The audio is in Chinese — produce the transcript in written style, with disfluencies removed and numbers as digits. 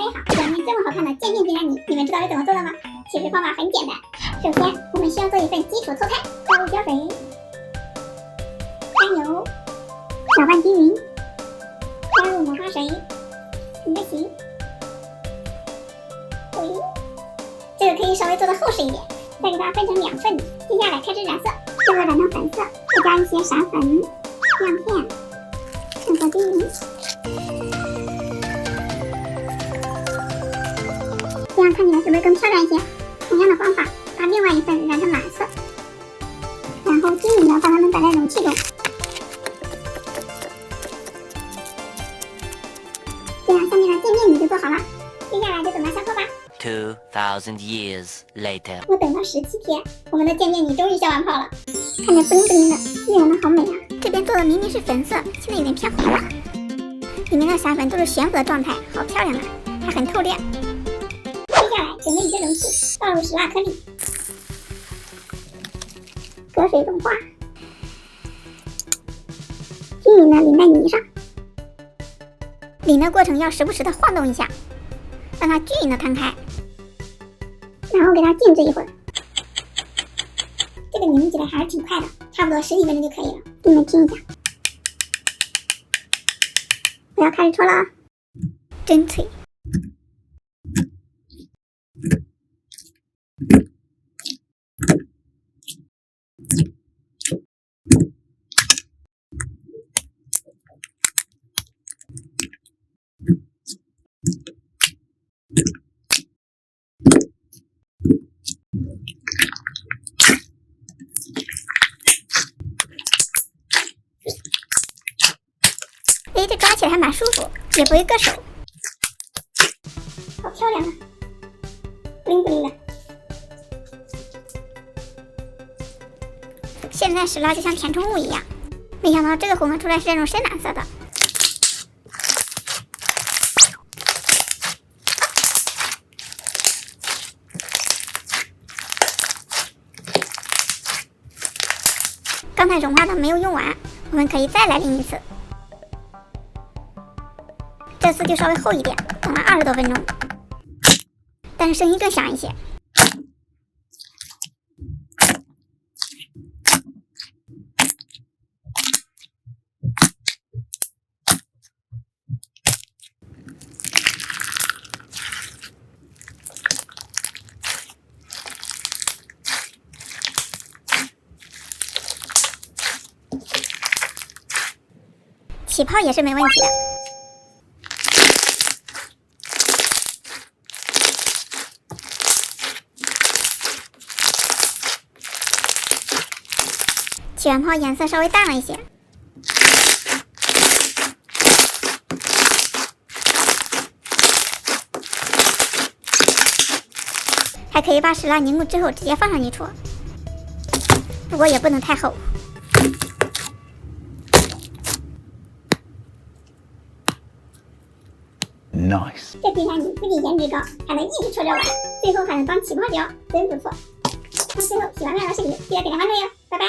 家好，表面这么好看的渐变冰淇淋，你们知道是怎么做的吗？其实方法很简单。首先，我们需要做一份基础搓开，倒入胶水、甘油，搅拌均匀，加入磨砂水，停着洗。这个可以稍微做的厚实一点，再给它分成2份。接下来开始染色，这个染成粉色，再加一些闪粉、亮片，混合均匀。这样看起来是不是更漂亮一些？同样的方法，把另外一份染成蓝色，然后均匀的把它们摆在容器中。这样下面的渐变泥就做好了，接下来就等它下课吧。2000 years later， 我等了17天，我们的渐变泥终于下完泡了，看着不灵不灵的，晕染的好美啊！这边做的明明是粉色，现在有点偏黄了。里面的闪粉都是悬浮的状态，好漂亮啊，还很透亮。接下来准备一个容器，倒入石蜡颗粒，隔水融化，均匀的淋在泥上。淋的过程要时不时的晃动一下，让它均匀的摊开，然后给它静置一会儿。这个拧起来还是挺快的，差不多10几分钟就可以了。给你们听一下，我要开始搓了啊，真脆。这抓起来还蛮舒服，也不会硌手，好漂亮啊，不灵不灵的。现在石蜡就像填充物一样，没想到这个混合出来是这种深蓝色的。刚才融化的没有用完，我们可以再来淋一次。这次就稍微厚一点，等了20多分钟，但是声音更响一些。起泡也是没问题的。起完泡颜色稍微淡了一些，还可以把石蜡凝固之后直接放上去搓，不过也不能太厚。Nice， 这冰淇淋不仅颜值高，还能一直搓着玩，最后还能当起泡胶，真不错。那最后洗完面的视频记得给它关注哟，拜拜。